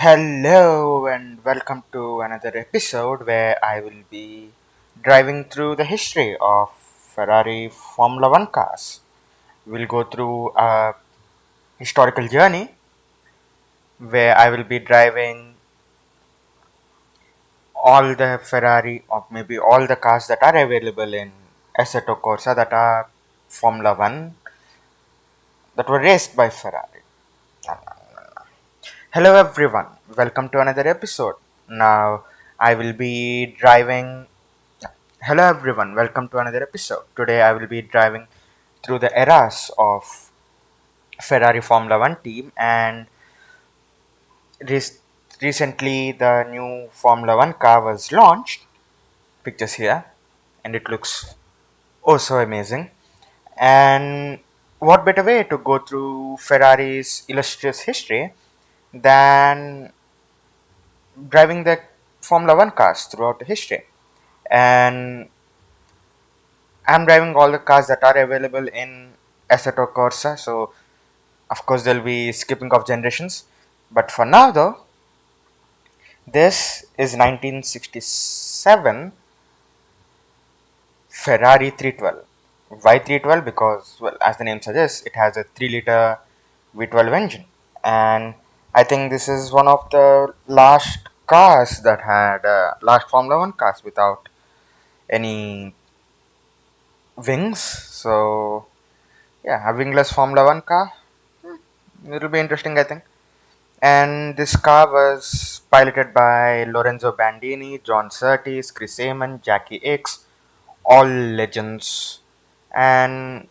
Hello and welcome to another episode where I will be driving through the history of Ferrari Formula One cars. We'll go through a historical journey where I will be driving all the Ferrari or maybe all the cars that are available in Assetto Corsa that are Formula One that were raced by Ferrari. Hello everyone, welcome to another episode. Now I will be driving. Hello everyone, welcome to another episode. Today I will be driving through the eras of Ferrari Formula One team, and re- recently the new Formula One car was launched. Pictures here, and it looks oh so amazing. And what better way to go through Ferrari's illustrious history than driving the Formula One cars throughout the history? And I'm driving all the cars that are available in Assetto Corsa, so of course there'll be skipping of generations. But for now though, this is 1967 Ferrari 312. Why 312? Because, well, as the name suggests, it has a 3-liter V12 engine. And I think this is one of the last cars that had, last Formula One cars without any wings. So, yeah, a wingless Formula One car. It'll be interesting, I think. And this car was piloted by Lorenzo Bandini, John Surtees, Chris Amon, Jackie X, all legends. And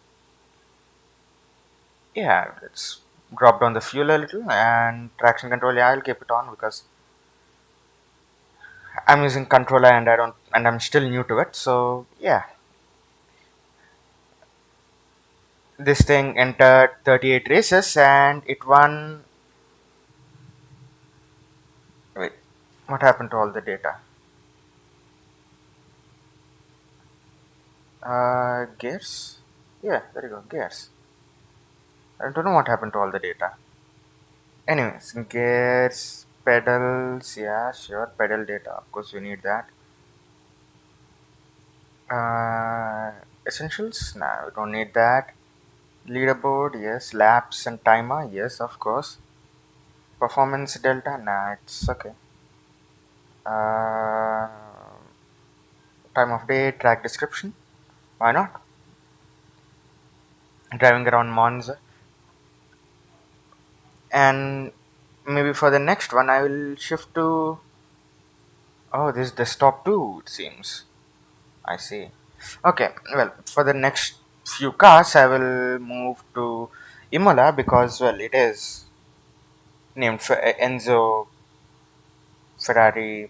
yeah, let's drop down the fuel a little and traction control. Yeah, I'll keep it on because I'm using controller and I'm still new to it. So yeah, this thing entered 38 races and it won. Wait, what happened to all the data? Gears. Yeah, there you go, gears. I don't know what happened to all the data. Anyways, gears, pedals, yeah, sure, pedal data. Of course, you need that. Uh, Essentials? Nah, we don't need that. Leaderboard, yes. Laps and timer, yes, of course. Performance delta, nah, it's okay. Uh, Time of day, track description, why not? Driving around Monza, and maybe for the next one, I will shift to. Oh, this is desktop too, it seems. I see. Okay, well, for the next few cars, I will move to Imola because, well, it is named for Enzo Ferrari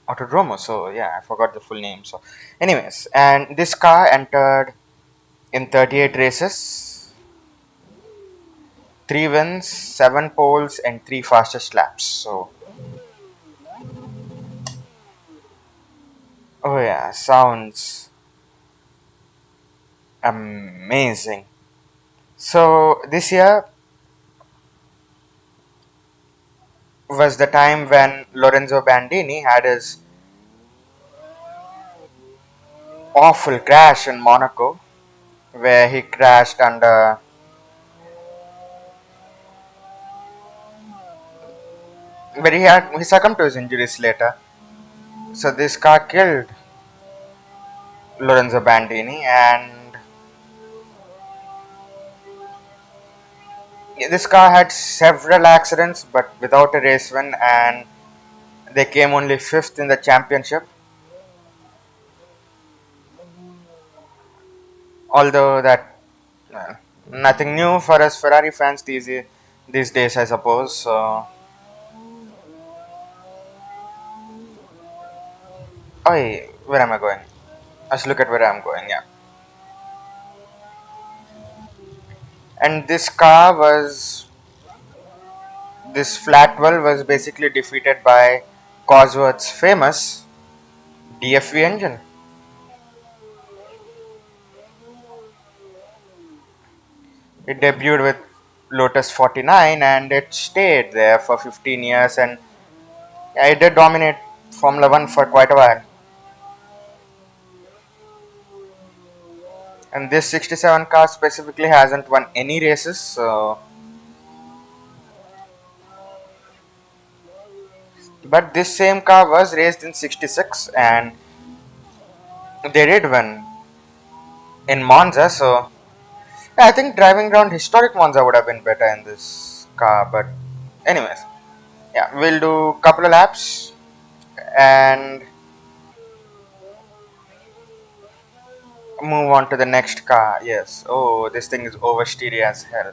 Autodromo. So, yeah, I forgot the full name. So, anyways, and this car entered in 38 races, 3 wins, 7 poles, and 3 fastest laps. So, oh, yeah, sounds amazing. So, this year was the time when Lorenzo Bandini had his awful crash in Monaco, where he crashed under. But he succumbed to his injuries later. So this car killed Lorenzo Bandini, and this car had several accidents, but without a race win, and they came only fifth in the championship. Although that uh, nothing new for us Ferrari fans these days, I suppose. So, oh, where am I going? Let's look at where I'm going. Yeah, and this Flatwell was basically defeated by Cosworth's famous DFV engine. It debuted with Lotus 49, and it stayed there for 15 years, and yeah, it did dominate Formula 1 for quite a while. And this 67 car specifically hasn't won any races, so but this same car was raced in 66 and they did win in Monza, so yeah, I think driving around historic Monza would have been better in this car, but anyways, yeah, we'll do couple of laps and move on to the next car. Yes. Oh, this thing is oversteery as hell.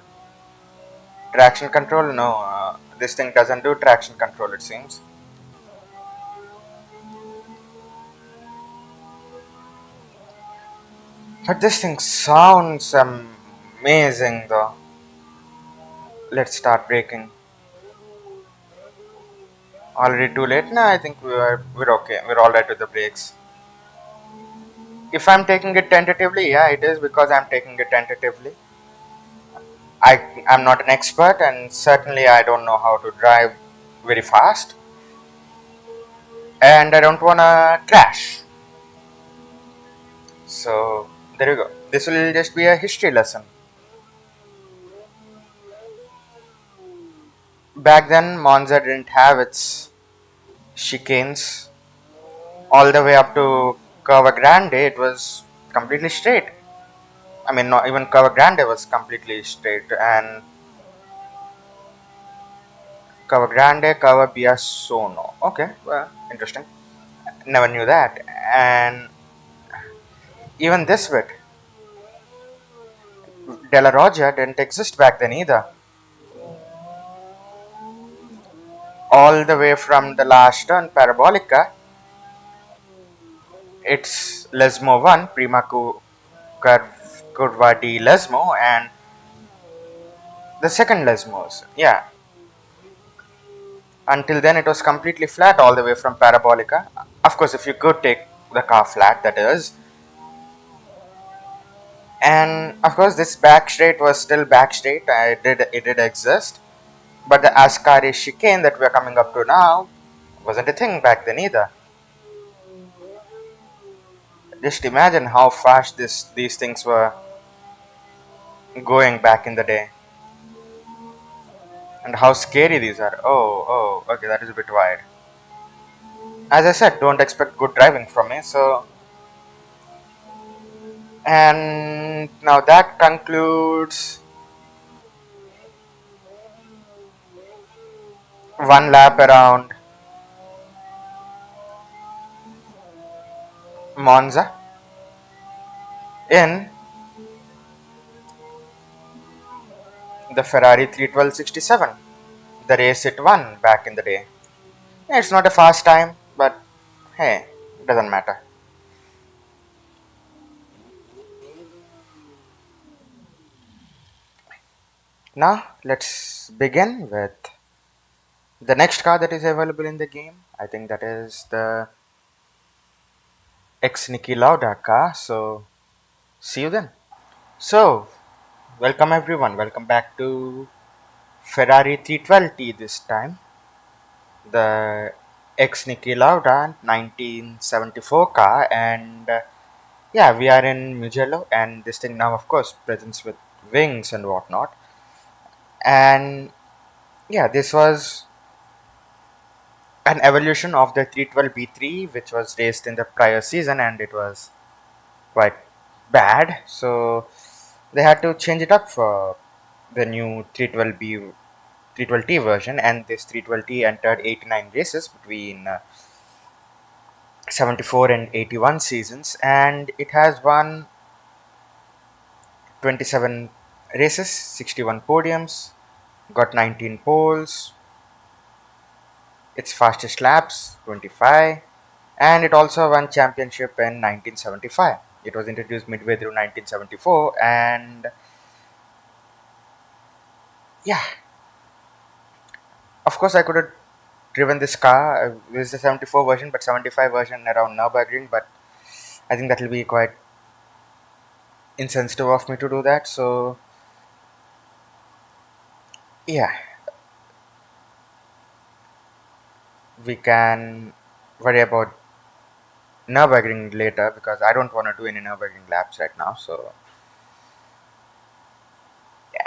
Traction control? No, this thing doesn't do traction control, it seems. But this thing sounds amazing though. Let's start braking. Already too late? No, I think we're okay. We're alright with the brakes. If I'm taking it tentatively, yeah, it is because I'm taking it tentatively. I'm not an expert and certainly I don't know how to drive very fast and I don't wanna crash. So there you go. This will just be a history lesson. Back then, Monza didn't have its chicanes all the way up to Curva Grande. It was completely straight. I mean, not even Curva Grande was completely straight, and Curva Grande, Curva Biasono. Okay, well, interesting. Never knew that. And even this bit, Della Roggia didn't exist back then either. All the way from the last turn, Parabolica, it's Lesmo 1, Curva di Lesmo, and the second Lesmos. Yeah, until then it was completely flat all the way from Parabolica. Of course, if you could take the car flat, that is. And of course, this back straight was still back straight. It did exist, but the Ascari chicane that we're coming up to now wasn't a thing back then either. Just imagine how fast these things were going back in the day, and how scary these are. Okay, that is a bit wide. As I said, don't expect good driving from me. So, and now that concludes one lap around Monza in the Ferrari 312/67, the race it won back in the day. Yeah, it's not a fast time, but hey, it doesn't matter. Now, let's begin with the next car that is available in the game. I think that is the ex Niki Lauda car. So, see you then. So, welcome everyone. Welcome back to Ferrari 312T this time. The ex Niki Lauda 1974 car, and yeah, we are in Mugello, and this thing now, of course, presents with wings and whatnot. And yeah, this was an evolution of the 312B3, which was raced in the prior season, and it was quite bad. So they had to change it up for the new 312T version, and this 312T entered 89 races between 74 and 81 seasons, and it has won 27 races, 61 podiums, got 19 poles, its fastest laps 25, and it also won championship in 1975. It was introduced midway through 1974, and yeah, of course I could have driven this car. This is the 74 version, but 75 version around Nürburgring, but I think that will be quite insensitive of me to do that. So Yeah, we can worry about Nürburgring later because I don't want to do any Nürburgring laps right now. So,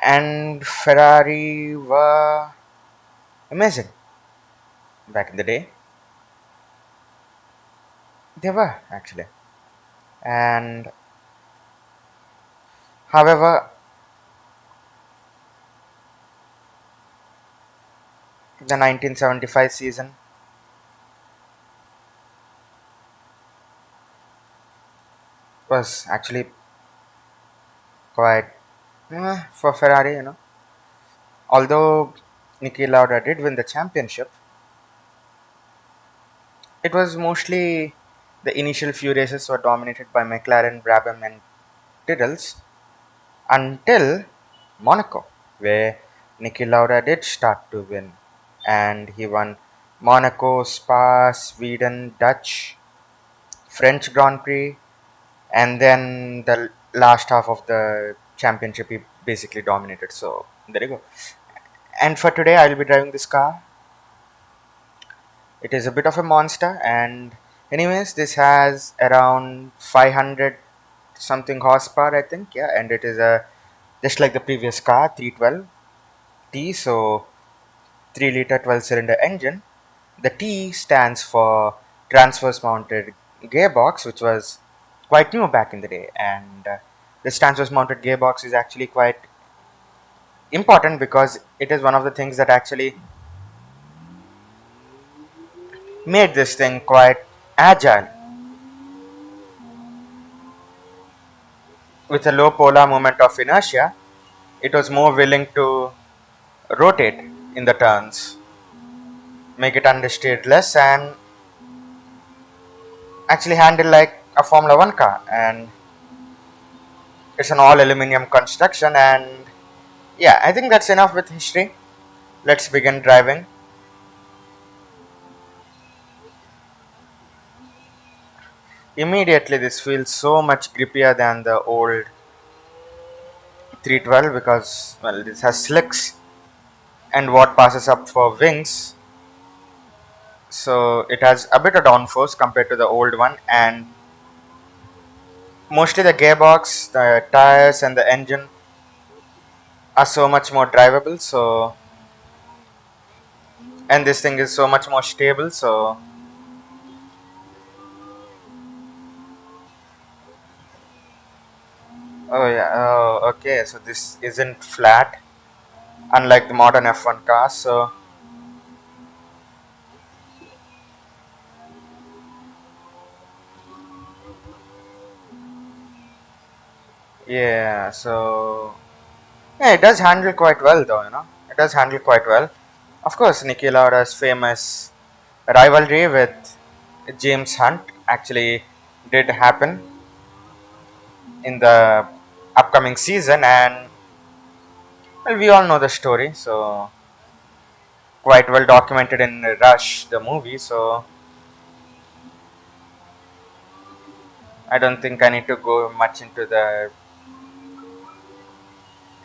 and Ferrari were amazing back in the day. They were actually, and however, the 1975 season was actually quite for Ferrari. Although Niki Lauda did win the championship, it was mostly the initial few races were dominated by McLaren, Brabham, and Tiddles until Monaco, where Niki Lauda did start to win, and he won Monaco, Spa, Sweden, Dutch, French Grand Prix, and then the last half of the championship he basically dominated. So there you go. And for today, I'll be driving this car. It is a bit of a monster, and anyways, this has around 500 something horsepower, I think. Yeah, and it is a just like the previous car, 312 T. So 3-liter 12-cylinder engine. The T stands for transverse mounted gearbox, which was quite new back in the day, and this transverse mounted gearbox is actually quite important because it is one of the things that actually made this thing quite agile. With a low polar moment of inertia, it was more willing to rotate in the turns, make it understeered less, and actually handle like a Formula One car. And it's an all aluminum construction. And yeah, I think that's enough with history. Let's begin driving. Immediately, this feels so much grippier than the old 312 because, well, this has slicks and what passes up for wings. So it has a bit of downforce compared to the old one, and mostly the gearbox, the tires, and the engine are so much more drivable. So, and this thing is so much more stable. So, oh yeah, oh, okay. So this isn't flat, unlike the modern F1 cars. So, yeah. So yeah, it does handle quite well, though. It does handle quite well. Of course, Niki Lauda's famous rivalry with James Hunt actually did happen in the upcoming season, and well, we all know the story. So quite well documented in Rush, the movie. So I don't think I need to go much into the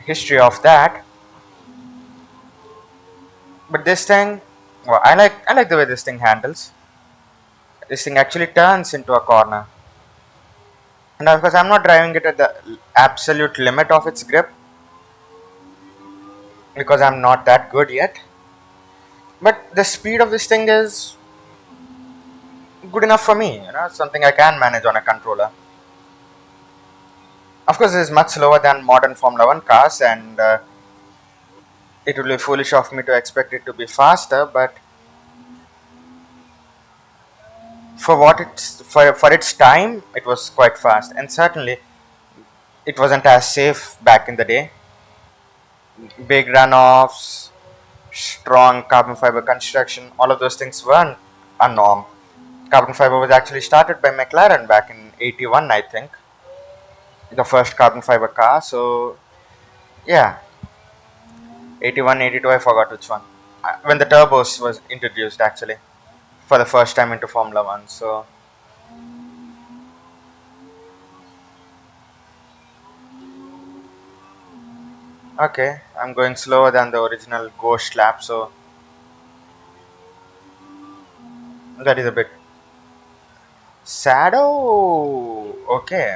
history of that. But this thing, well, I like the way this thing handles. This thing actually turns into a corner, and of course I'm not driving it at the absolute limit of its grip because I'm not that good yet. But the speed of this thing is good enough for me. Something I can manage on a controller. Of course, it is much slower than modern Formula One cars, and it would be foolish of me to expect it to be faster. But for its time, it was quite fast, and certainly it wasn't as safe back in the day. Big runoffs, strong carbon fiber construction, all of those things weren't a norm. Carbon fiber was actually started by McLaren back in 81, I think, the first carbon fiber car. So, yeah, 81, 82, I forgot which one. When the turbos was introduced, actually, for the first time into Formula One. So, Okay, I'm going slower than the original Ghost lap, so that is a bit sad. Oh, okay.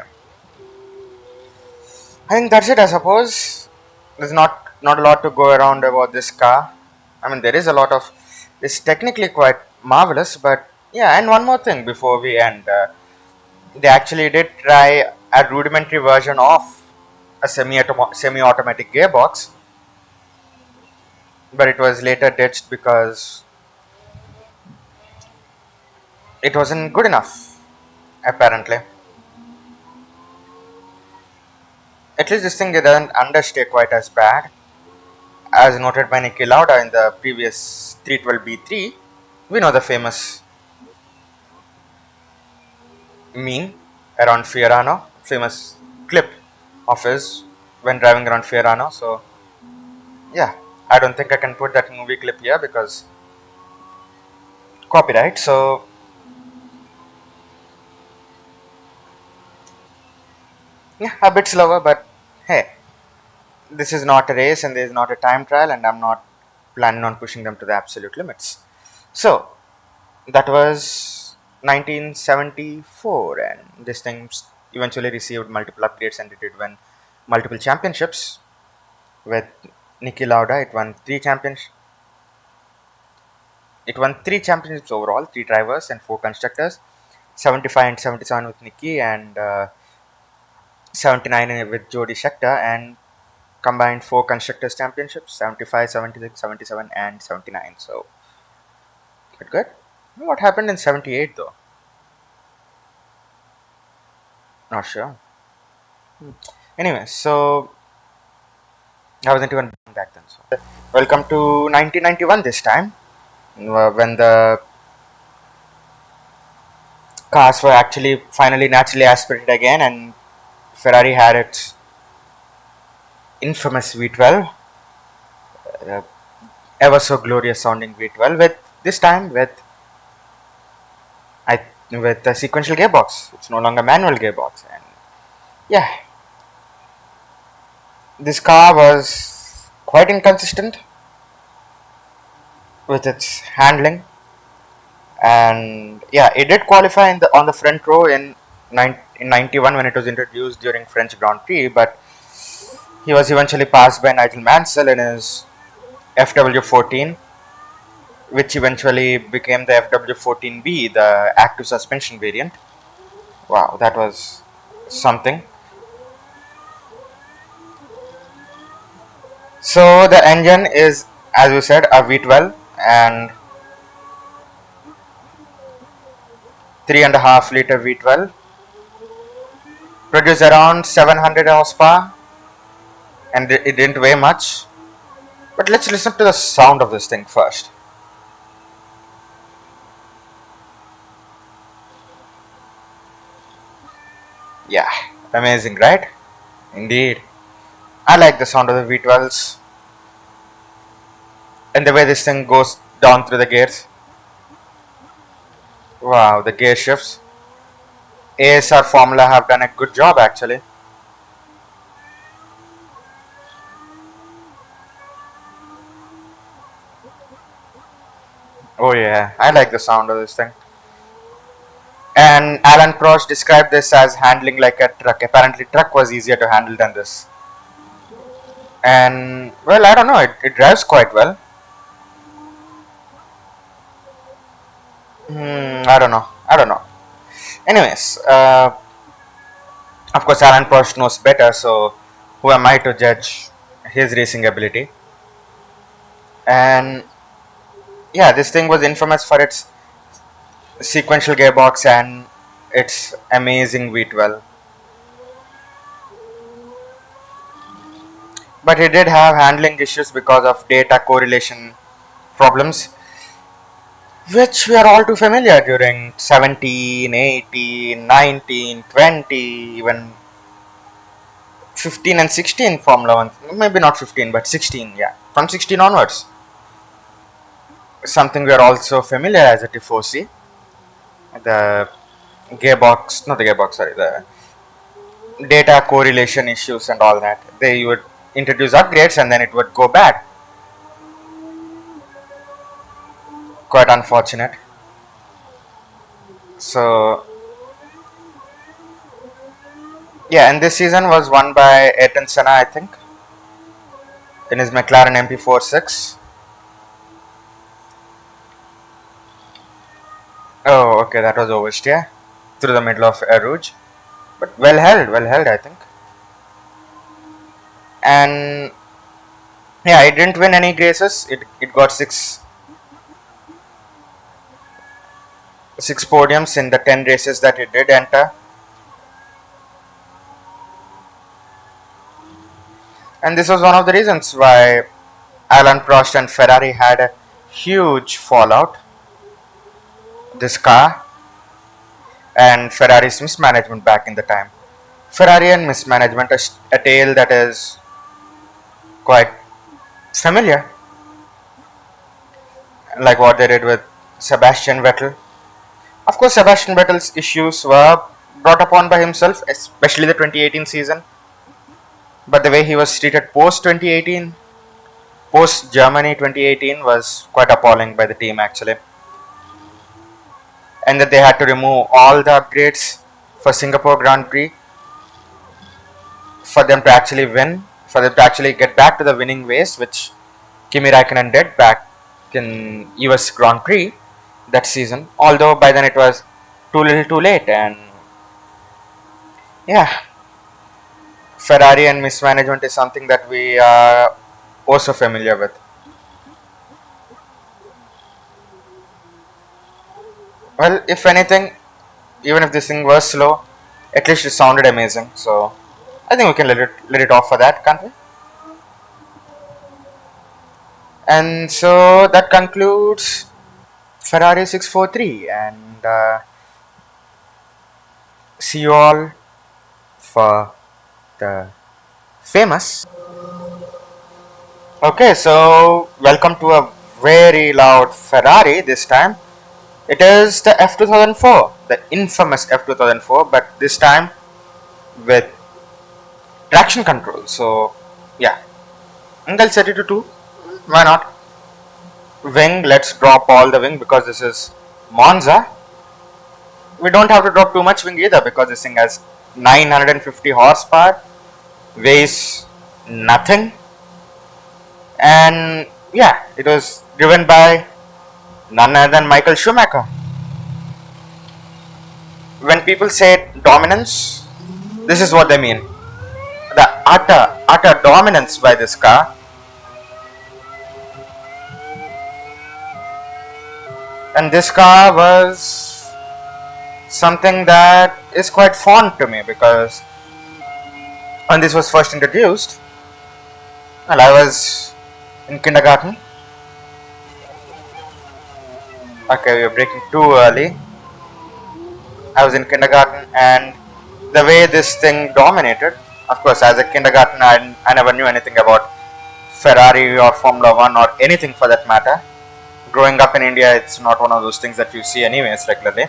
I think that's it. I suppose there's not a lot to go around about this car. I mean, there is a lot of. It's technically quite marvelous, but yeah. And one more thing before we end, they actually did try a rudimentary version of a semi-automatic gearbox, but it was later ditched because it wasn't good enough. Apparently, at least this thing doesn't understay quite as bad as noted by Niki Lauda in the previous 312B3. We know the famous meme around Fiorano, famous clip of his when driving around Fiorano. So yeah, I don't think I can put that movie clip here because copyright. So yeah, a bit slower, but hey, this is not a race and this is not a time trial, and I'm not planning on pushing them to the absolute limits. So that was 1974, and this thing eventually received multiple upgrades and it did win multiple championships. With Niki Lauda, it won three championships overall, three drivers and four constructors. 75 and 77 with Niki, and 79 with Jody Scheckter, and combined four constructors championships: 75, 76, 77, and 79. So quite good. What happened in 78 though? Not sure. Anyway, so I wasn't even born back then. So welcome to 1991 this time, when the cars were actually finally naturally aspirated again, and Ferrari had its infamous V12, uh, ever so glorious sounding V12, with this time I with a sequential gearbox. It's no longer manual gearbox, and yeah, this car was quite inconsistent with its handling, and yeah, it did qualify on the front row in 91 when it was introduced during French Grand Prix, but he was eventually passed by Nigel Mansell in his FW14, which eventually became the FW14B, the active suspension variant. Wow, that was something. So the engine is, as we said, a V12 and 3.5 liter V12, produced around 700 horsepower, and it didn't weigh much. But let's listen to the sound of this thing first. Yeah, amazing, right? Indeed. I like the sound of the V12s and the way this thing goes down through the gears. Wow, the gear shifts. ASR Formula have done a good job actually. Oh yeah, I like the sound of this thing. And Alan Prost described this as handling like a truck. Apparently, truck was easier to handle than this. And well, I don't know, it drives quite well. I don't know. Anyways, of course, Alan Prost knows better, so who am I to judge his racing ability? And yeah, this thing was infamous for its sequential gearbox and its amazing V12. But it did have handling issues because of data correlation problems, which we are all too familiar during 17, 18, 19, 20, even 15 and 16 Formula 1. Maybe not 15, but 16, yeah. From 16 onwards. Something we are also familiar as a Tifosi. The sorry, the data correlation issues and all that. They would introduce upgrades and then it would go bad. Quite unfortunate. So yeah, and this season was won by Ayrton Senna, I think, in his McLaren MP46. Oh, okay, that was oversteer through the middle of Rouge, but well held, I think. And yeah, it didn't win any races. It got six podiums in the 10 races that it did enter. And this was one of the reasons why Alan Prost and Ferrari had a huge fallout. This car and Ferrari's mismanagement back in the time. Ferrari and mismanagement is a tale that is quite familiar, like what they did with Sebastian Vettel. Of course, Sebastian Vettel's issues were brought upon by himself, especially the 2018 season. But the way he was treated post 2018, post Germany 2018, was quite appalling by the team actually. And that they had to remove all the upgrades for Singapore Grand Prix for them to actually win, for them to actually get back to the winning ways, which Kimi Raikkonen did back in US Grand Prix that season. Although by then it was too little too late, and yeah, Ferrari and mismanagement is something that we are also familiar with. Well, if anything, even if this thing was slow, at least it sounded amazing. So I think we can let it off for that, can't we? And so that concludes Ferrari 643, and see you all for the famous. Okay, so welcome to a very loud Ferrari this time. It is the F2004, the infamous F2004, but this time with traction control. So yeah, and I'll set it to 2. Why not? Wing, let's drop all the wing because this is Monza. We don't have to drop too much wing either because this thing has 950 horsepower, weighs nothing, and yeah, it was driven by none other than Michael Schumacher. When people say dominance, this is what they mean. The utter dominance by this car. And this car was something that is quite fond to me because when this was first introduced, well, I was in kindergarten. Okay, we are breaking too early. I was in kindergarten, and the way this thing dominated, of course, as a kindergarten, I never knew anything about Ferrari or Formula One or anything for that matter. Growing up in India, it's not one of those things that you see anyways regularly,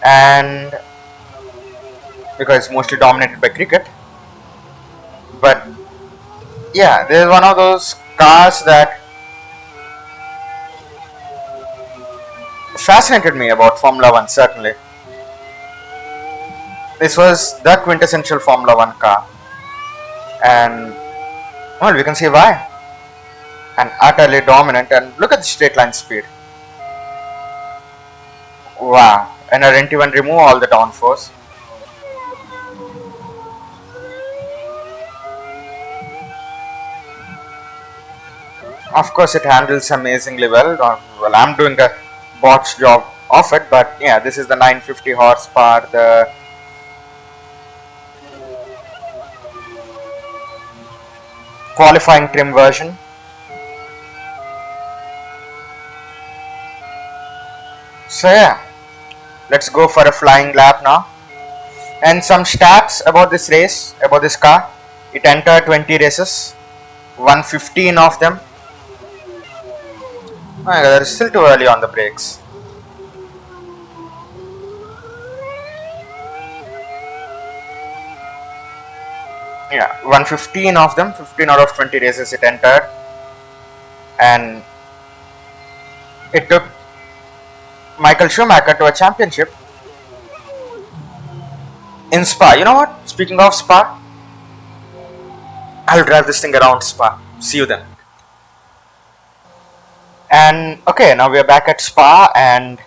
and because it's mostly dominated by cricket. But yeah, this is one of those cars that fascinated me about Formula One, certainly. This was the quintessential Formula One car, and well, we can see why. And utterly dominant, and look at the straight line speed. Wow, and I didn't even remove all the downforce. Of course, it handles amazingly well. Well, I'm doing a botched job of it, but yeah, this is the 950 horsepower, the qualifying trim version. So yeah, let's go for a flying lap now. And some stats about this race, about this car. It entered 20 races, won 15 of them. Oh my god, it's still too early on the brakes. Yeah, won 15 of them, 15 out of 20 races it entered, and it took Michael Schumacher to a championship in Spa. You know what? Speaking of Spa, I'll drive this thing around Spa. See you then. And okay, now we are back at Spa, and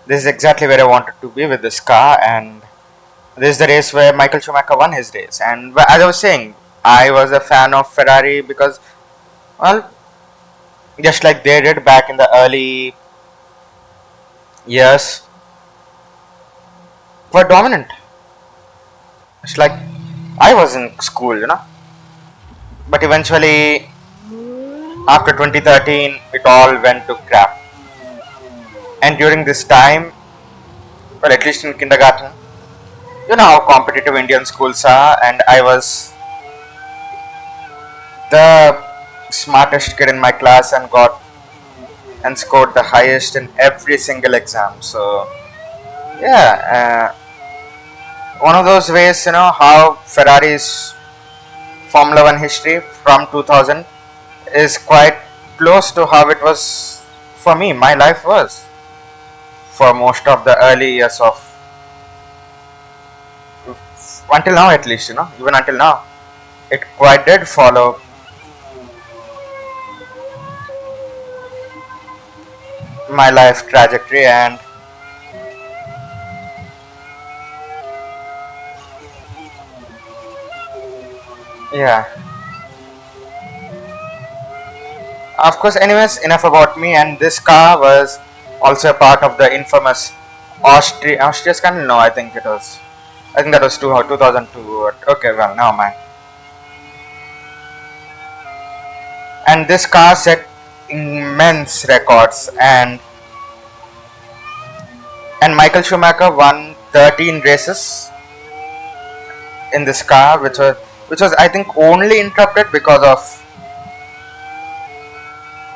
this is exactly where I wanted to be with this car. And this is the race where Michael Schumacher won his race. And as I was saying, I was a fan of Ferrari because, well, just like they did back in the early years, were dominant. It's like I was in school, but eventually, after 2013, it all went to crap. And during this time, well, at least in kindergarten, you know how competitive Indian schools are, and I was the smartest kid in my class and got and scored the highest in every single exam. So yeah, one of those ways, how Ferrari's Formula One history from 2000 is quite close to how it was for me. My life was for most of the early years of until now, at least, even until now, it quite did follow my life trajectory. And yeah, of course, anyways, enough about me. And this car was also a part of the infamous Austria scandal. No, I think it was. I think that was 2002. Okay, well, now man. And this car set immense records, and Michael Schumacher won 13 races in this car, which was I think only interrupted because of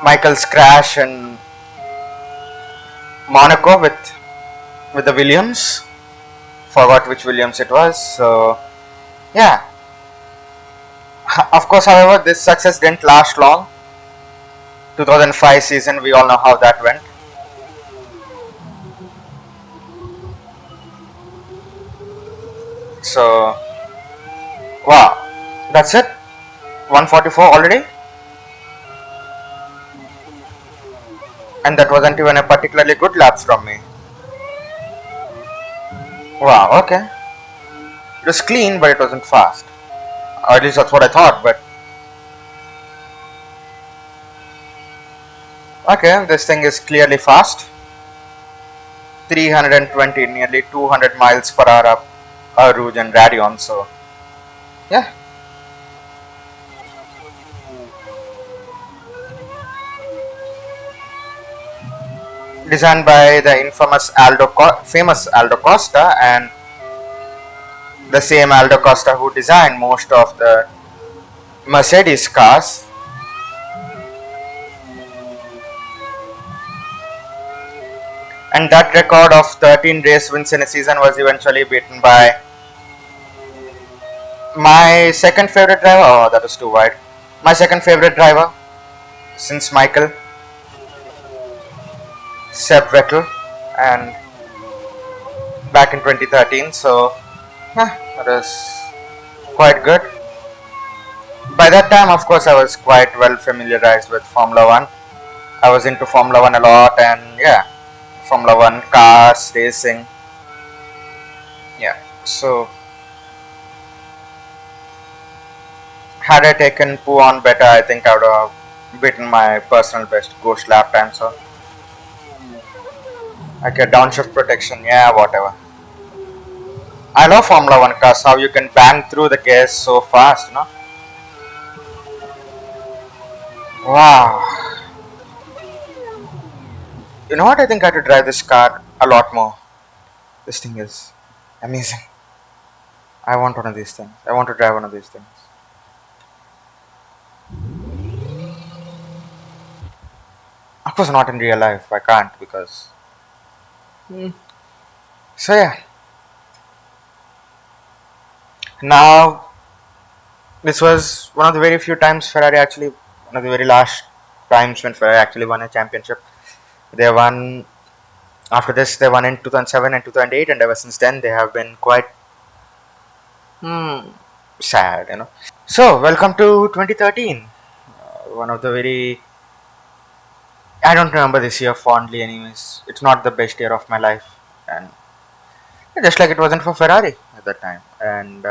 Michael's crash in Monaco with the Williams. Forgot which Williams it was. So yeah, of course. However, this success didn't last long. 2005 season, we all know how that went. So wow, that's it. 144 already, and that wasn't even a particularly good lap from me. Wow, okay. It was clean, but it wasn't fast. Or at least that's what I thought. But okay, this thing is clearly fast. 320, nearly 200 miles per hour up Rouge and Radion. So yeah, designed by the infamous famous Aldo Costa, and the same Aldo Costa who designed most of the Mercedes cars. And that record of 13 race wins in a season was eventually beaten by my second favorite driver. Oh, that was too wide. My second favorite driver since Michael, Seb Vettel, and back in 2013. So that was quite good. By that time, of course, I was quite well familiarized with Formula One. I was into Formula One a lot, and yeah, Formula One cars, racing. Yeah, so had I taken poo on better, I think I would have beaten my personal best ghost lap time. So, okay, downshift protection, yeah, whatever. I love Formula One cars, how you can bang through the gears so fast. Wow. You know what? I think I had to drive this car a lot more. This thing is amazing. I want one of these things. I want to drive one of these things. Of course, not in real life. I can't because. So yeah. Now This was one of the very few times Ferrari actually, one of the very last times when Ferrari actually won a championship. They won after this. They won in 2007 and 2008, and ever since then they have been quite sad. So welcome to 2013. One of the very I don't remember this year fondly, anyways. It's not the best year of my life, and just like it wasn't for Ferrari at that time. And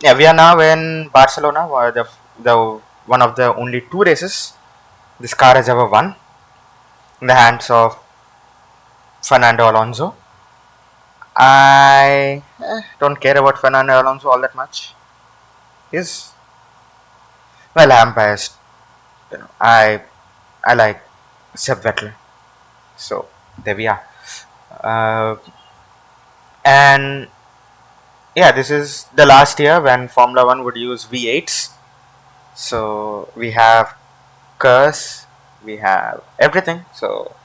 yeah, we are now in Barcelona, where the one of the only two races this car has ever won in the hands of Fernando Alonso. I don't care about Fernando Alonso all that much. He's well, I'm biased. I like Seb Vettel, so there we are. Uh, and yeah, this is the last year when Formula One would use V8s. So we have curse, we have everything. So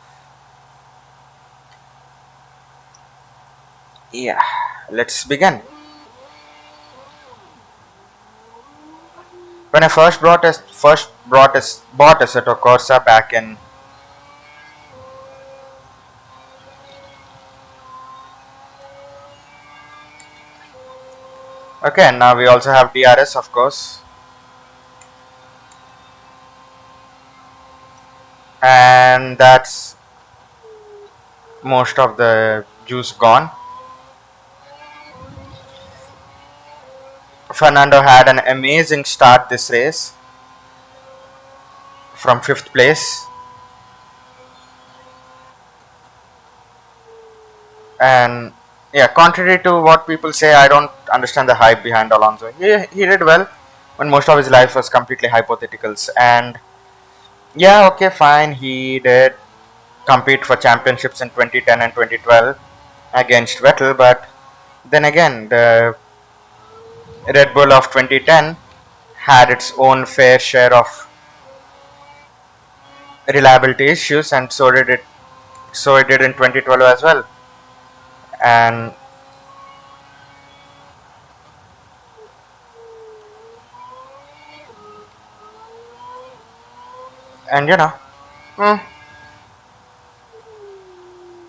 yeah, let's begin. When I bought Assetto Corsa back in okay, and now we also have DRS, of course, and that's most of the juice gone. Fernando had an amazing start this race from fifth place, and yeah, contrary to what people say, I don't understand the hype behind Alonso. He did well when most of his life was completely hypotheticals, and yeah, okay, fine, he did compete for championships in 2010 and 2012 against Vettel, but then again, the Red Bull of 2010 had its own fair share of reliability issues, and so did it. So it did in 2012 as well, and and hmm,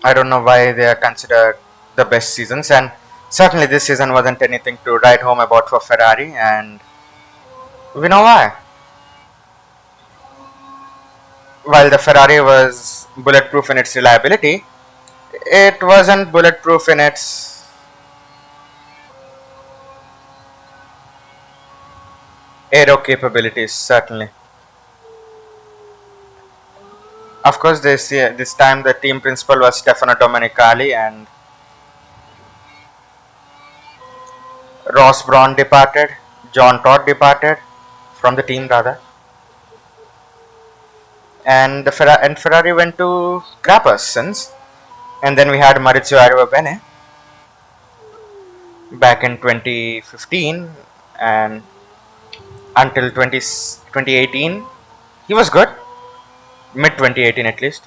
I don't know why they are considered the best seasons, and certainly this season wasn't anything to write home about for Ferrari, and we know why. While the Ferrari was bulletproof in its reliability, it wasn't bulletproof in its aero capabilities, certainly. Of course, this time the team principal was Stefano Domenicali, and Ross Brawn departed, John Todd departed from the team rather, and Ferrari went to Grappers since, and then we had Maurizio Arrivabene back in 2015, and until 2018 he was good, mid 2018 at least.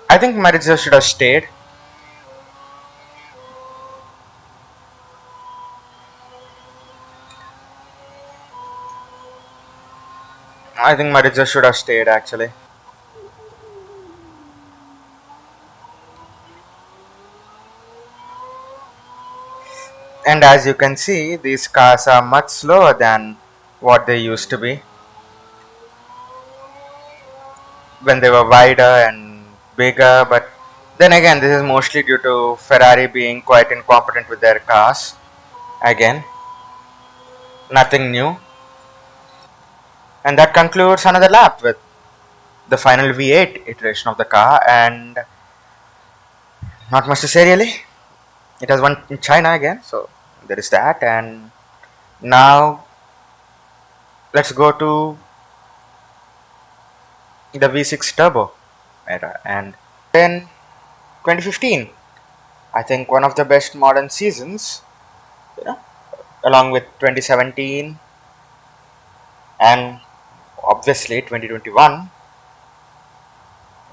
I think Maurizio should have stayed. I think Maurizio should have stayed actually. And as you can see, these cars are much slower than what they used to be when they were wider and bigger. But then again, this is mostly due to Ferrari being quite incompetent with their cars. Again, nothing new. And that concludes another lap with the final V8 iteration of the car, and not much to say really. It has won in China again, so there is that. And now let's go to the V6 Turbo era, and then 2015. I think one of the best modern seasons, you know, along with 2017 and obviously 2021.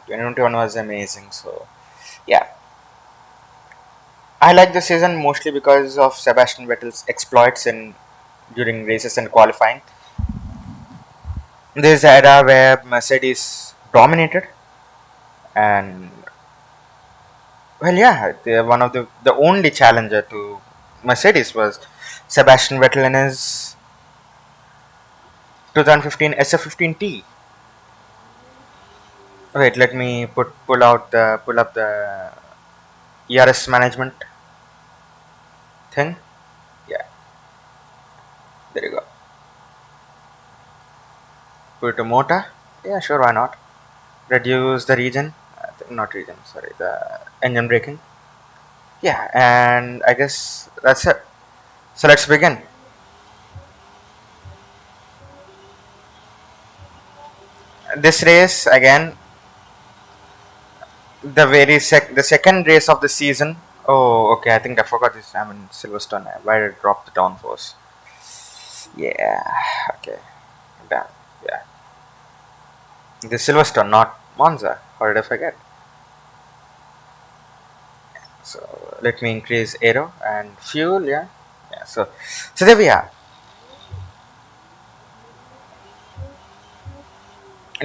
2021 was amazing. So yeah, I like the season mostly because of Sebastian Vettel's exploits in during races and qualifying. This era where Mercedes dominated, and well, yeah, one of the only challenger to Mercedes was Sebastian Vettel in his 2015 SF15T. Wait, let me pull up the ERS management thing. Yeah, there you go. Put to motor. Yeah, sure, why not? Reduce the region, not region, sorry, the engine braking. Yeah, and I guess that's it. So let's begin. This race again, the second race of the season. Oh, okay. I think I forgot this. I'm in Silverstone. Why did I drop the downforce? Yeah. Okay. Damn. Yeah. The Silverstone, not Monza. How did I forget? So let me increase aero and fuel. Yeah. Yeah. So there we are.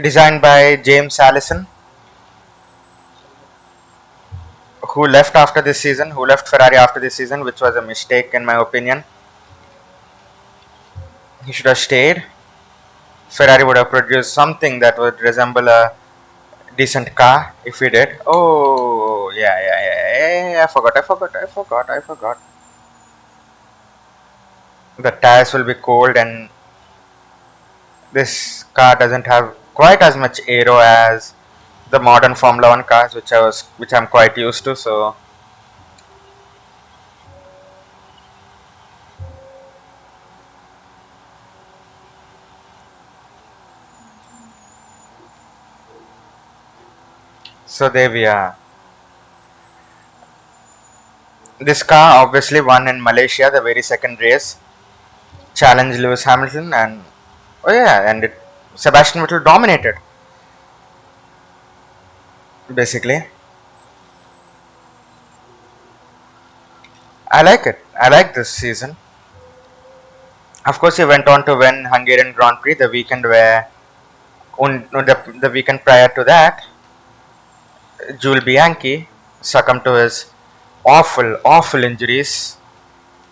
Designed by James Allison, who left after this season, who left Ferrari after this season, which was a mistake in my opinion. He should have stayed. Ferrari would have produced something that would resemble a decent car if he did. Oh, yeah. I forgot. The tires will be cold, and this car doesn't have quite as much aero as the modern Formula One cars, which I'm quite used to. So there we are. This car obviously won in Malaysia, the very second race, challenged Lewis Hamilton, and oh yeah, and Sebastian Vettel dominated basically. I like it. I like this season. Of course, he went on to win Hungarian Grand Prix the weekend no, the weekend prior to that, Jules Bianchi succumbed to his awful injuries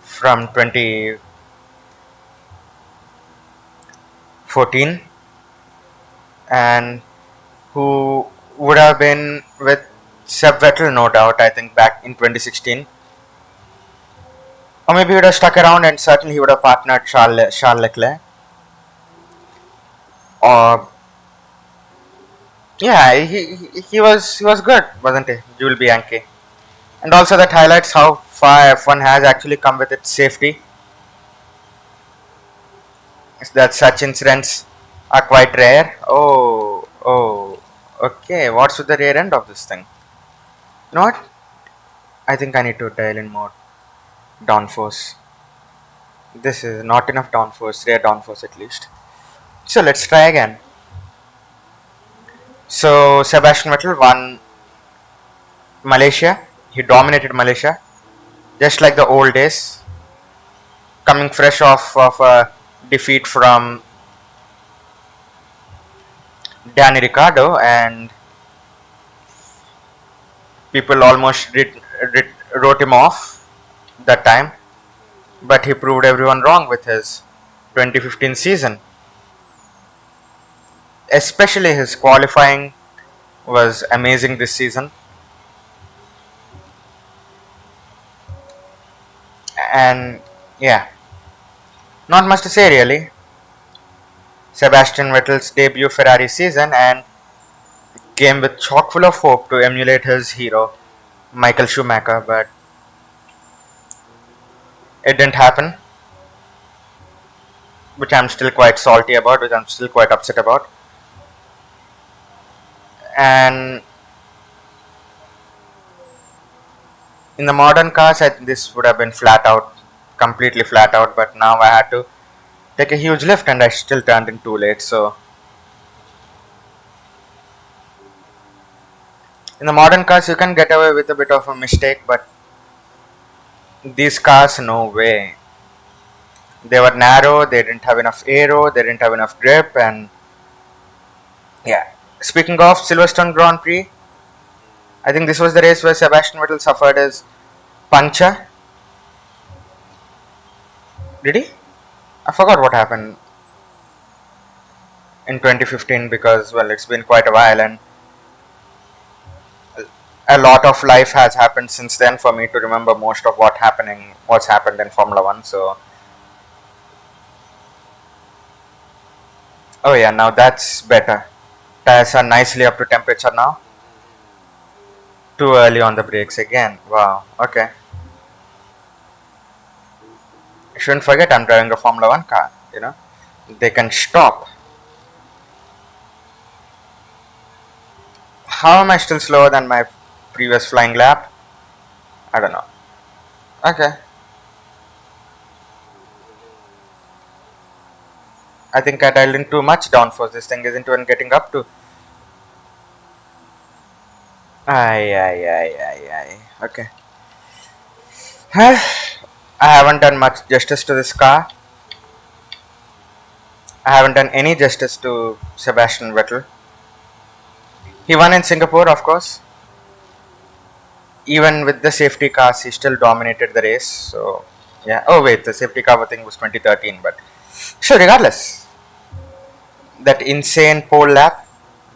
from 2014, and who would have been with Seb Vettel, no doubt, I think, back in 2016. Or maybe he would have stuck around and certainly he would have partnered Charles Leclerc. Or yeah, he was good, wasn't he, Jules Bianchi? And also that highlights how far F1 has actually come with its safety. Is that such incidents are quite rare. Oh, okay. What's with the rear end of this thing? You know what? I think I need to dial in more downforce. This is not enough downforce, rear downforce at least. So let's try again. So Sebastian Vettel won Malaysia. He dominated Malaysia, just like the old days. Coming fresh off of a defeat from Danny Ricciardo, and people almost wrote him off that time. But he proved everyone wrong with his 2015 season. Especially his qualifying was amazing this season. And yeah, not much to say really. Sebastian Vettel's debut Ferrari season and came with chock full of hope to emulate his hero, Michael Schumacher, but it didn't happen, which I'm still quite salty about, which I'm still quite upset about. And in the modern cars, this would have been flat out, completely flat out, but now I had to take a huge lift and I still turned in too late. So in the modern cars, you can get away with a bit of a mistake, but These cars, no way. They were narrow, they didn't have enough aero, they didn't have enough grip, and yeah. Speaking of Silverstone Grand Prix, I think this was the race where Sebastian Vettel suffered his puncture. Did he? I forgot what happened in 2015 because, well, it's been quite a while and a lot of life has happened since then for me to remember most of what's happened in Formula One. So, oh yeah, now that's better. Tires are nicely up to temperature now. Too early on the brakes again. Wow. Okay. I shouldn't forget I'm driving a Formula One car. They can stop. How am I still slower than my previous flying lap? I don't know. Okay. I think I dialed in too much downforce. This thing isn't even getting up to. Aye, aye, aye, aye, aye. Okay. I haven't done much justice to this car. I haven't done any justice to Sebastian Vettel. He won in Singapore, of course. Even with the safety cars, he still dominated the race. So, yeah. Oh, wait, the safety car thing was 2013. But, so regardless, that insane pole lap,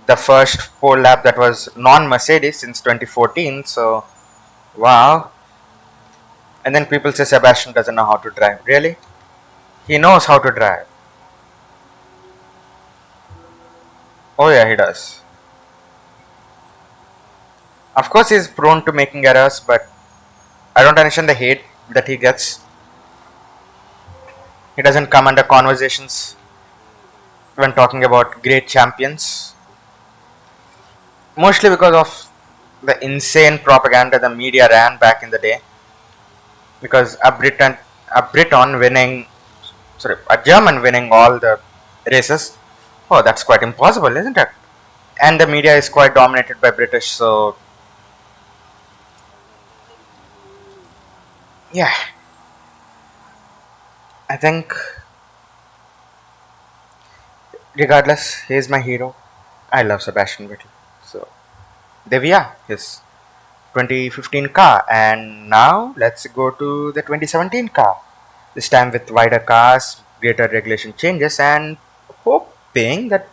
the first pole lap that was non Mercedes since 2014. So, wow. And then people say Sebastian doesn't know how to drive. Really? He knows how to drive. Oh, yeah, he does. Of course, he's prone to making errors, but I don't understand the hate that he gets. He doesn't come under conversations when talking about great champions. Mostly because of the insane propaganda the media ran back in the day. Because a Briton winning, sorry, a German winning all the races. Oh, that's quite impossible, isn't it? And the media is quite dominated by British, so yeah, I think regardless, he is my hero. I love Sebastian Vettel. So there we are, his 2015 car, and now let's go to the 2017 car. This time with wider cars, greater regulation changes, and hoping that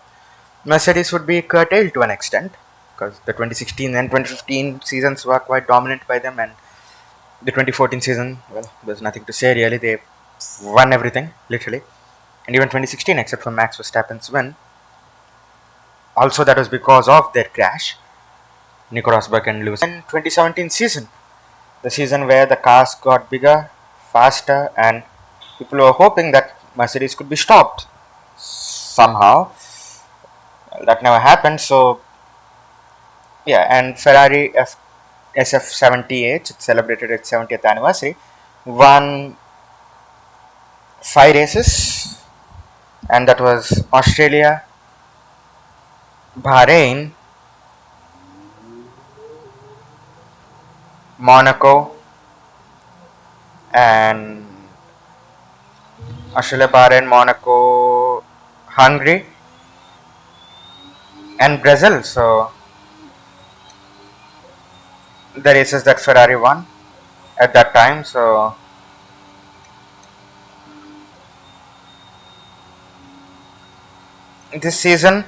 Mercedes would be curtailed to an extent because the 2016 and 2015 seasons were quite dominant by them, and the 2014 season, well, there's nothing to say really. They won everything, literally. And even 2016, except for Max Verstappen's win. Also, that was because of their crash, Nico Rosberg and Lewis. In 2017 season, the season where the cars got bigger, faster, and people were hoping that Mercedes could be stopped somehow. Well, that never happened. So, yeah, and Ferrari SF78, it celebrated its 70th anniversary, won 5 races, and that was Australia, Bahrain, Monaco, and Australia, Bahrain, Monaco, Hungary, and Brazil. So the races that Ferrari won at that time. So this season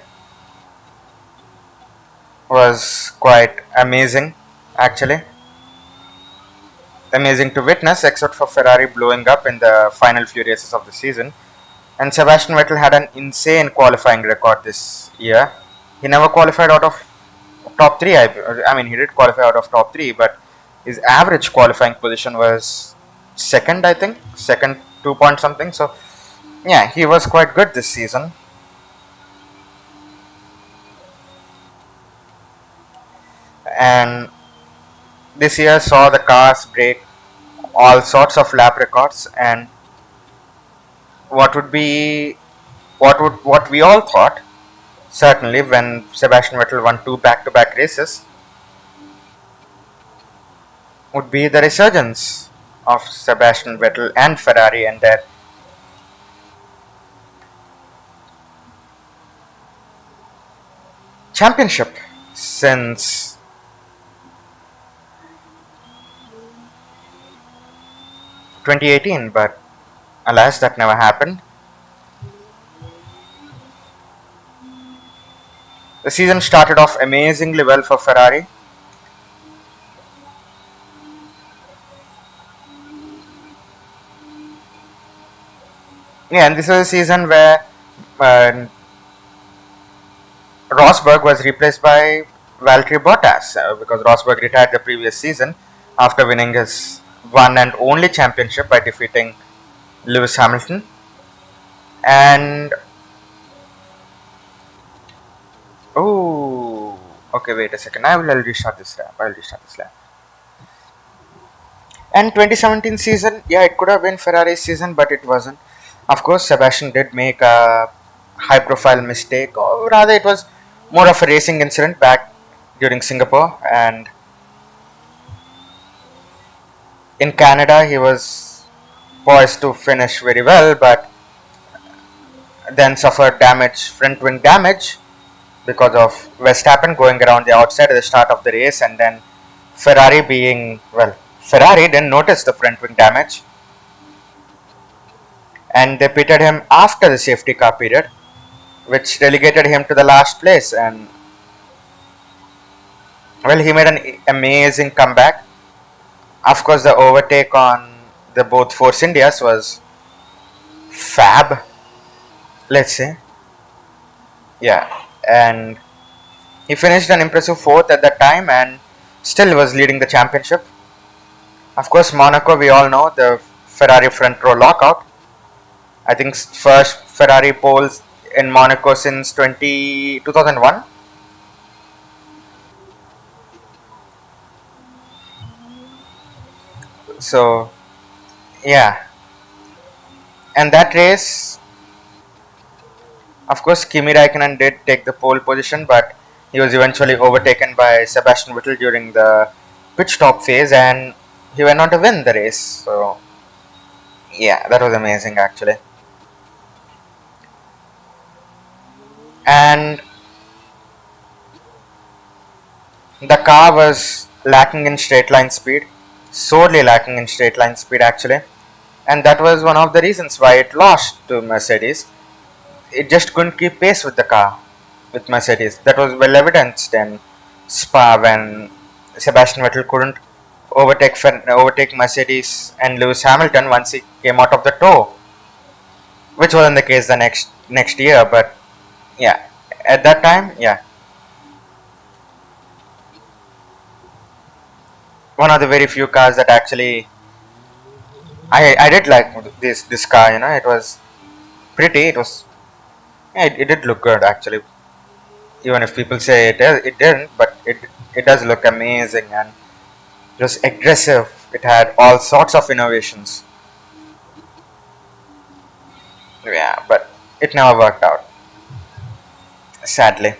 was quite amazing, actually. Amazing to witness, except for Ferrari blowing up in the final few races of the season. And Sebastian Vettel had an insane qualifying record this year. He never qualified out of top three. I mean, he did qualify out of top three, but his average qualifying position was second, I think, second 2 point something. So, yeah, he was quite good this season. And this year saw the cars break all sorts of lap records, and what would be what we all thought certainly when Sebastian Vettel won two back-to-back races would be the resurgence. of Sebastian Vettel and Ferrari and their championship since 2018, but alas, that never happened. The season started off amazingly well for Ferrari. Yeah, and this was a season where uh, Rosberg was replaced by Valtteri Bottas because Rosberg retired the previous season after winning his one and only championship by defeating Lewis Hamilton. And oh, okay, wait a second. I'll restart this lap. I'll restart this lap. And 2017 season, yeah, it could have been Ferrari's season, but it wasn't. Of course, Sebastian did make a high-profile mistake, or rather, it was more of a racing incident back during Singapore. And in Canada, he was poised to finish very well, but then suffered damage, front wing damage, because of Verstappen going around the outside at the start of the race, and then Ferrari being well. Ferrari didn't notice the front wing damage, and they pitted him after the safety car period, which relegated him to the last place. And well, he made an amazing comeback. Of course, the overtake on the both Force Indias was fab. Let's say, yeah, and he finished an impressive fourth at that time, and still was leading the championship. Of course, Monaco, we all know the Ferrari front row lockout. I think first Ferrari poles in Monaco since 2001. So yeah, and that race, of course, Kimi Raikkonen did take the pole position, but he was eventually overtaken by Sebastian Vettel during the pit stop phase, and he went on to win the race. So yeah, that was amazing actually. And the car was lacking in straight line speed, sorely lacking in straight line speed actually, and that was one of the reasons why it lost to Mercedes. It just couldn't keep pace with the car, with Mercedes. That was well evidenced in Spa when Sebastian Vettel couldn't overtake Mercedes and Lewis Hamilton once he came out of the tow, which wasn't the case the next year. But yeah, at that time, yeah, one of the very few cars that actually I did like this car. You know, it was pretty. It was yeah, it did look good actually. Even if people say it didn't, but it does look amazing, and it was aggressive. It had all sorts of innovations. Yeah, but it never worked out, sadly.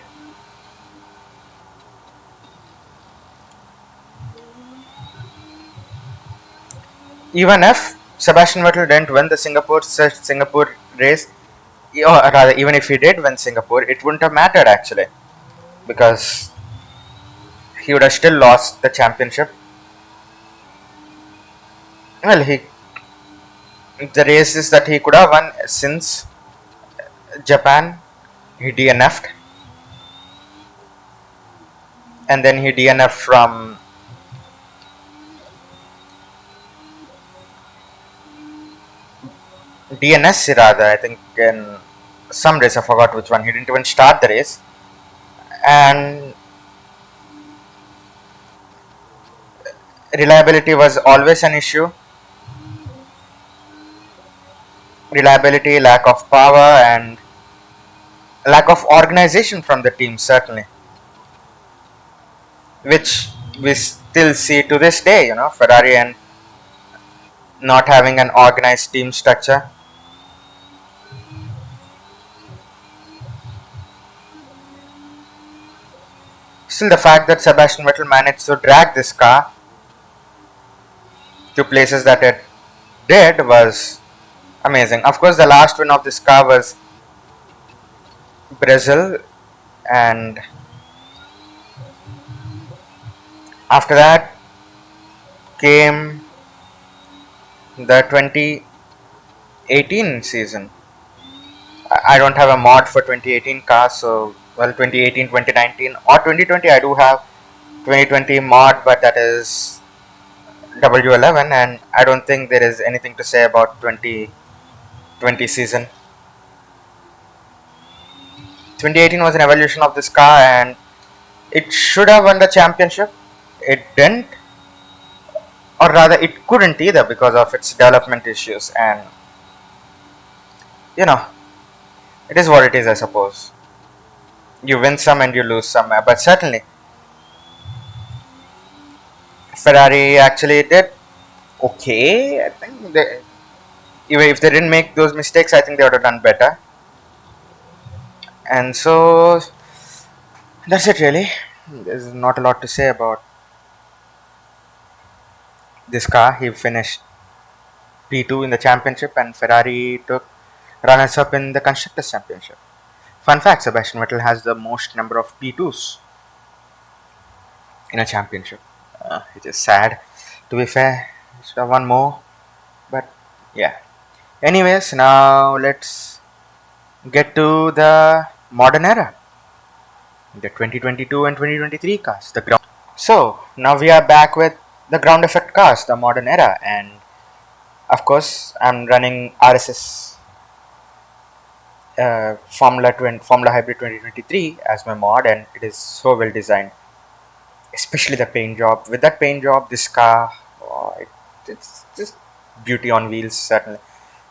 Even if Sebastian Vettel didn't win the Singapore race, or rather, even if he did win Singapore, it wouldn't have mattered actually, because he would have still lost the championship. Well, he the races that he could have won since Japan, he DNF'd, and then he DNF'd from DNS rather. I think in some race, I forgot which one. He didn't even start the race, and reliability was always an issue. Reliability, lack of power, and lack of organization from the team certainly, which we still see to this day. You know, Ferrari and not having an organized team structure. Still, the fact that Sebastian Vettel managed to drag this car to places that it did was amazing. Of course, the last win of this car was Brazil, and after that came the 2018 season. I don't have a mod for 2018 cars, so well 2018, 2019 or 2020 I do have 2020 mod, but that is W11, and I don't think there is anything to say about 2020 season. 2018 was an evolution of this car, and it should have won the championship. It didn't, or rather, it couldn't either because of its development issues. And you know, it is what it is, I suppose. You win some and you lose some, but certainly Ferrari actually did okay. I think even if they didn't make those mistakes, I think they would have done better. And so that's it, really. There's not a lot to say about this car. He finished P2 in the championship, and Ferrari took runners up in the Constructors' Championship. Fun fact, Sebastian Vettel has the most number of P2s in a championship. It is sad. To be fair, should have won more, but yeah. Anyways, now let's get to the modern era, the 2022 and 2023 cars. The ground. So now we are back with the ground effect cars, the modern era, and of course I'm running RSS Formula Hybrid 2023 as my mod, and it is so well designed, especially the paint job. With that paint job, this car, oh, it's just beauty on wheels. Certainly,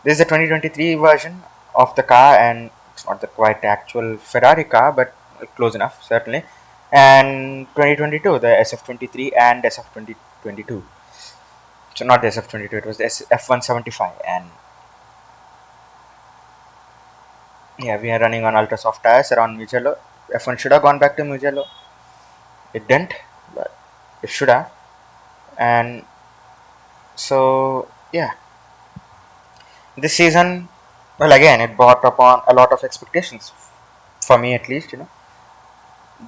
this is the 2023 version of the car, and it's not the quite actual Ferrari car, but close enough, certainly. And 2022, the SF23 and SF2022. So not the SF22, it was the F175, and yeah, we are running on ultra soft tires around Mugello. F1 should have gone back to Mugello. It didn't, but it should have. And so, yeah, this season, well, again, it brought upon a lot of expectations for me, at least.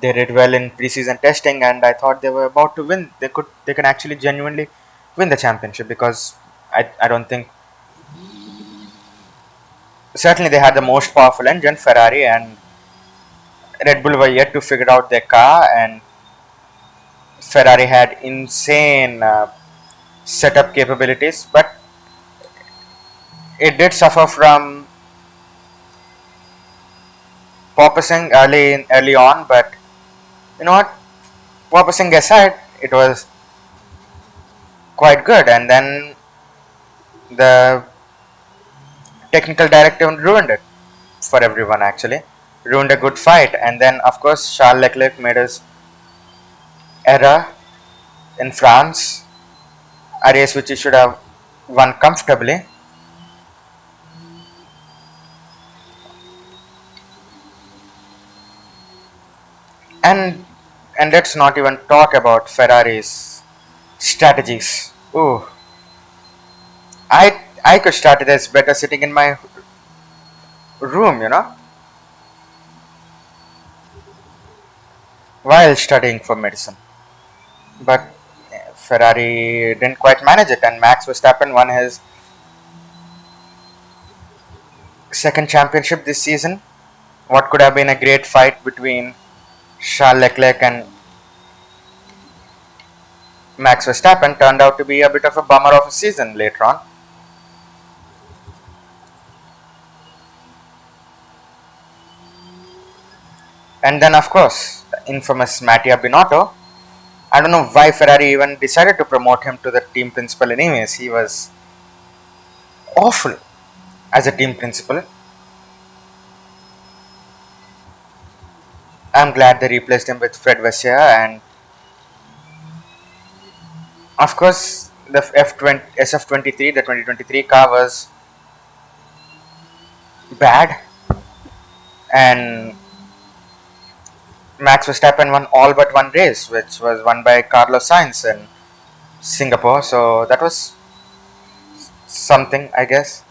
They did well in preseason testing, and I thought they were about to win. They can actually genuinely win the championship, because I don't think, certainly they had the most powerful engine, Ferrari, and Red Bull were yet to figure out their car, and Ferrari had insane setup capabilities, but it did suffer from porpoising early on. But you know what? Porpoising aside, it was quite good, and then the technical director ruined it for everyone. Actually, ruined a good fight, and then of course Charles Leclerc made his error in France, a race which he should have won comfortably. And let's not even talk about Ferrari's strategies. Ooh, I could start this better sitting in my room, while studying for medicine. But Ferrari didn't quite manage it, and Max Verstappen won his second championship this season. What could have been a great fight between Charles Leclerc and Max Verstappen turned out to be a bit of a bummer of a season later on. And then, of course, the infamous Mattia Binotto. I don't know why Ferrari even decided to promote him to the team principal, anyways. He was awful as a team principal. I'm glad they replaced him with Fred Vasseur, and of course, the SF23, the 2023 car was bad, and Max Verstappen won all but one race, which was won by Carlos Sainz in Singapore. So that was something, I guess.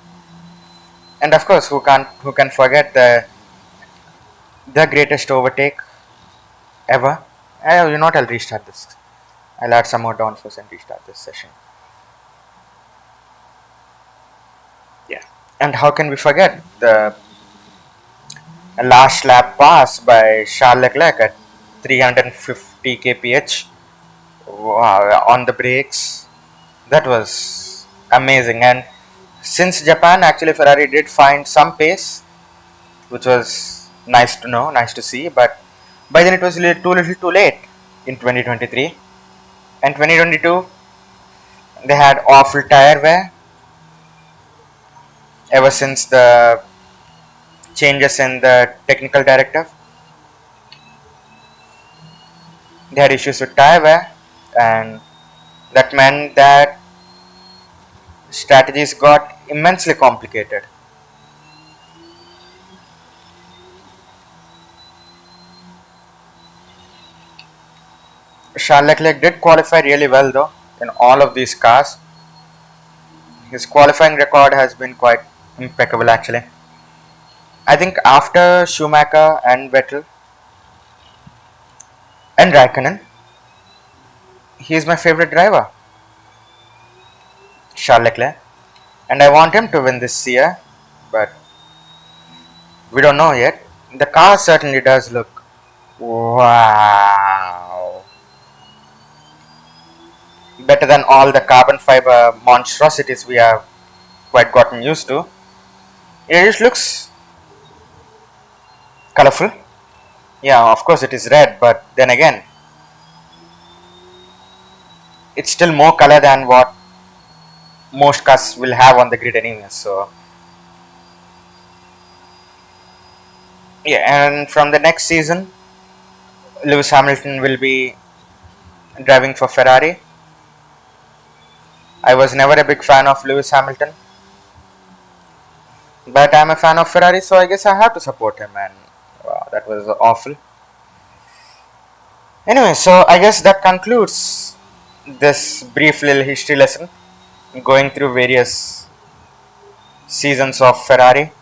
And of course, who can forget the greatest overtake ever? You know what? I'll restart this. I'll add some more downforce and restart this session. Yeah. And how can we forget the last lap pass by Charles Leclerc at 350 kph? Wow, on the brakes. That was amazing. And since Japan, actually, Ferrari did find some pace, which was nice to know, nice to see. But by then it was too little too late in 2023. And 2022, they had awful tire wear ever since the changes in the technical directive. They had issues with tire wear, and that meant that strategies got immensely complicated. Charles Leclerc did qualify really well though in all of these cars. His qualifying record has been quite impeccable actually. I think after Schumacher and Vettel and Raikkonen, he is my favorite driver, Charles Leclerc, and I want him to win this year, but we don't know yet. The car certainly does look wow, better than all the carbon fiber monstrosities we have quite gotten used to. It just looks colorful. Yeah, of course it is red, but then again, it's still more color than what most cars will have on the grid anyway. So yeah, and from the next season, Lewis Hamilton will be driving for Ferrari. I was never a big fan of Lewis Hamilton, but I'm a fan of Ferrari, so I guess I have to support him. And wow, that was awful. Anyway, so I guess that concludes this brief little history lesson going through various seasons of Ferrari.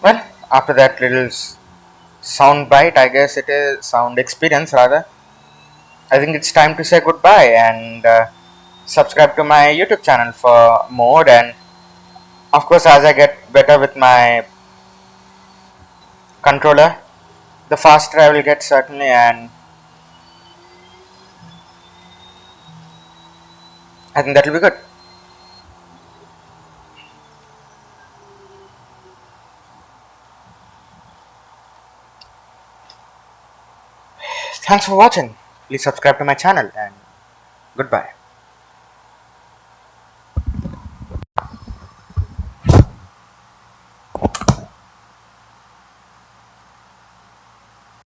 Well, after that little sound bite, I guess it is sound experience rather. I think it's time to say goodbye and subscribe to my YouTube channel for more. And of course, as I get better with my controller, the faster I will get certainly, and I think that will be good. Thanks for watching. Please subscribe to my channel and goodbye.